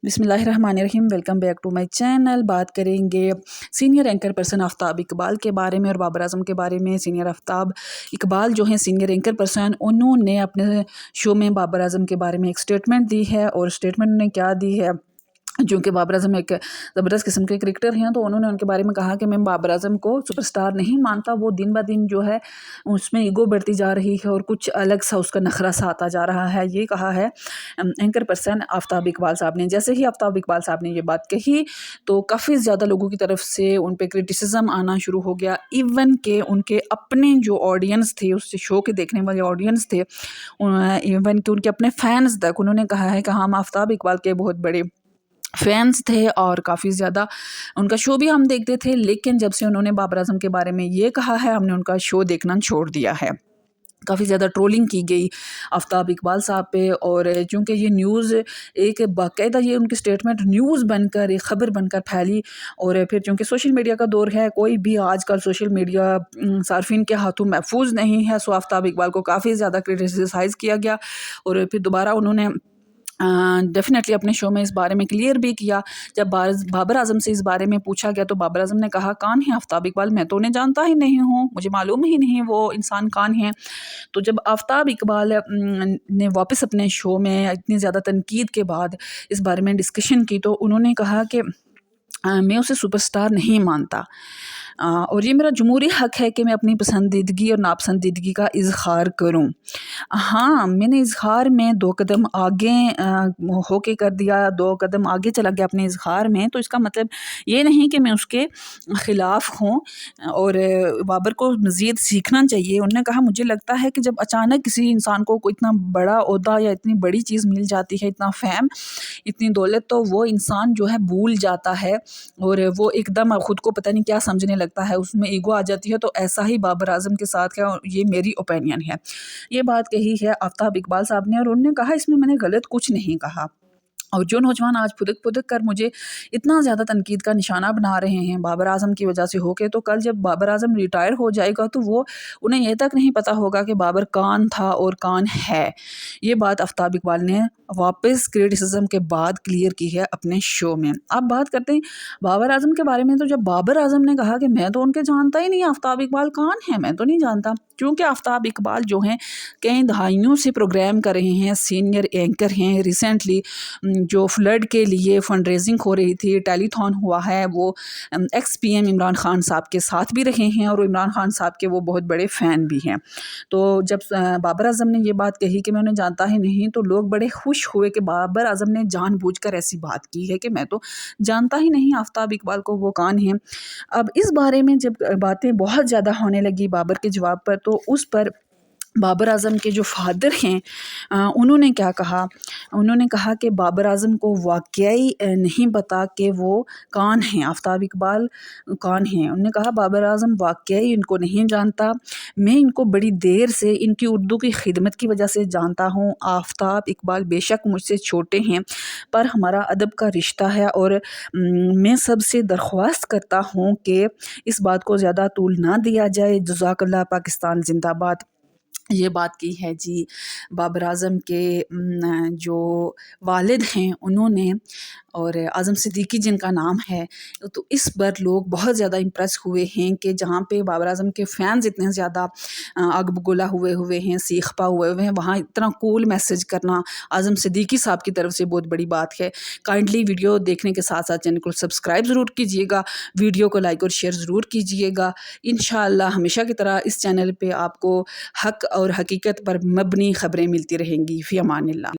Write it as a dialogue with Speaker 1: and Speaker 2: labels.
Speaker 1: बिस्मिल्लाहिर्रहमानिर्रहीम। Welcome back to my channel. बात करेंगे senior anchor person Aftab Iqbal के बारे में और बाबर आजम के बारे में। सीनियर आफ्ताब इकबाल जो हैं सीनियर एंकर पर्सन, उन्होंने अपने शो में बाबर आजम के बारे में एक स्टेटमेंट दी है। और स्टेटमेंट उन्होंने क्या दी है, चूँकि बाबर आजम एक ज़बरदस्त किस्म के क्रिकेटर हैं, तो उन्होंने उनके बारे में कहा कि मैं बाबर आजम को सुपरस्टार नहीं मानता। वो दिन ब दिन जो है उसमें ईगो बढ़ती जा रही है और कुछ अलग सा उसका नखरा सा आता जा रहा है। ये कहा है एंकर पर्सन आफ्ताब इकबाल साहब ने। जैसे ही आफ्ताब इकबाल साहब ने ये बात कही तो काफ़ी ज़्यादा लोगों की तरफ से उन पे क्रिटिसिज्म आना शुरू हो गया। इवन के उनके अपने जो ऑडियंस थे, उस शो के देखने वाले ऑडियंस थे, इवन के उनके अपने फैंस तक, उन्होंने कहा है कि हम आफ्ताब इकबाल के बहुत बड़े फैंस थे और काफ़ी ज़्यादा उनका शो भी हम देखते थे। लेकिन जब से उन्होंने बाबर आजम के बारे में ये कहा है, हमने उनका शो देखना छोड़ दिया है। काफ़ी ज़्यादा ट्रोलिंग की गई आफ्ताब इकबाल साहब पे। और चूँकि ये न्यूज़ एक बाकायदा, ये उनकी स्टेटमेंट न्यूज़ बनकर, एक ख़बर बनकर फैली। और फिर चूँकि सोशल मीडिया का दौर है, कोई भी आजकल सोशल मीडिया सार्फिन के हाथों महफूज नहीं है। सो आफ्ताब इकबाल को काफ़ी ज़्यादा क्रिटिसाइज़ किया गया। और फिर दोबारा उन्होंने डेफिनेटली अपने शो में इस बारे में क्लियर भी किया। जब बाबर आजम से इस बारे में पूछा गया तो बाबर आजम ने कहा, कौन है आफ्ताब इकबाल? मैं तो उन्हें जानता ही नहीं हूँ, मुझे मालूम ही नहीं वो इंसान कौन है। तो जब आफ्ताब इकबाल ने वापस अपने शो में इतनी ज़्यादा तनकीद के बाद इस बारे में डिस्कशन की, तो उन्होंने कहा कि मैं उसे सुपरस्टार नहीं मानता और ये मेरा जमहूरी हक है कि मैं अपनी पसंदीदगी और नापसंदीदगी का इजहार करूं। हाँ, मैंने इजहार में 2 कदम आगे होके कर दिया, 2 कदम आगे चला गया अपने इजहार में। तो इसका मतलब ये नहीं कि मैं उसके ख़िलाफ़ हूँ और बाबर को मज़ीद सीखना चाहिए। उन्होंने कहा, मुझे लगता है कि जब अचानक किसी इंसान को कोई इतना बड़ा ओहदा या इतनी बड़ी चीज़ मिल जाती है, इतना फ़ेम, इतनी दौलत, तो वो इंसान जो है भूल जाता है और वो एकदम ख़ुद को पता नहीं क्या समझने लगता है, उसमें ईगो आ जाती है। तो ऐसा ही बाबर आजम के साथ है और ये मेरी ओपिनियन है। ये बात कही है आफ्ताब इकबाल साहब ने और उन्होंने कहा, इसमें मैंने गलत कुछ नहीं कहा। और जो नौजवान आज फुदक फुदक कर मुझे इतना ज़्यादा तनकीद का निशाना बना रहे हैं बाबर आजम की वजह से होके, तो कल जब बाबर आजम रिटायर हो जाएगा तो वो उन्हें ये तक नहीं पता होगा कि बाबर कौन था और कौन है। ये बात आफ्ताब इकबाल ने वापस क्रिटिसिज्म के बाद क्लियर की है अपने शो में। अब बात करते हैं बाबर आजम के बारे में। तो जब बाबर आजम ने कहा कि मैं तो उनके जानता ही नहीं, आफ्ताब इकबाल कौन है, मैं तो नहीं जानता। क्योंकि आफ्ताब इकबाल जो हैं कई दहाइयों से प्रोग्राम कर रहे हैं, सीनियर एंकर हैं। रिसेंटली जो फ्लड के लिए फंड रेजिंग हो रही थी, टेलीथॉन हुआ है, वो एक्स PM इमरान खान साहब के साथ भी रहे हैं और इमरान खान साहब के वो बहुत बड़े फ़ैन भी हैं। तो जब बाबर आजम ने ये बात कही कि मैं उन्हें जानता ही नहीं, तो लोग बड़े खुश हुए कि बाबर आजम ने जानबूझकर ऐसी बात की है कि मैं तो जानता ही नहीं आफ्ताब इकबाल को, वो कौन है। अब इस बारे में जब बातें बहुत ज़्यादा होने लगी बाबर के जवाब पर, तो उस पर बाबर आजम के जो फादर हैं उन्होंने क्या कहा, उन्होंने कहा कि बाबर आजम को वाकई नहीं पता कि वो कौन हैं, आफ्ताब इकबाल कौन हैं। उन्होंने कहा, बाबर आजम वाकई इनको नहीं जानता, मैं इनको बड़ी देर से इनकी उर्दू की खिदमत की वजह से जानता हूँ। आफ्ताब इकबाल बेशक मुझसे छोटे हैं, पर हमारा अदब का रिश्ता है और मैं सबसे दरख्वास्त करता हूँ कि इस बात को ज़्यादा तूल ना दिया जाए। जज़ाकल्लाह, पाकिस्तान जिंदाबाद। ये बात की है जी बाबर आजम के जो वालिद हैं उन्होंने, और आज़म सिद्दीकी जिनका नाम है। तो इस पर लोग बहुत ज़्यादा इम्प्रेस हुए हैं कि जहाँ पे बाबर आजम के फ़ैन्स इतने ज़्यादा आग बगोला हुए हैं, सीखपा हुए हैं, वहाँ इतना कूल मैसेज करना आज़म सिद्दीकी साहब की तरफ से बहुत बड़ी बात है। काइंडली वीडियो देखने के साथ साथ चैनल को सब्सक्राइब ज़रूर कीजिएगा, वीडियो को लाइक और शेयर ज़रूर कीजिएगा। इंशाअल्लाह हमेशा की तरह इस चैनल पे आपको हक़ और हकीकत पर मबनी ख़बरें मिलती रहेंगी। फ़ी अमानिल्लाह।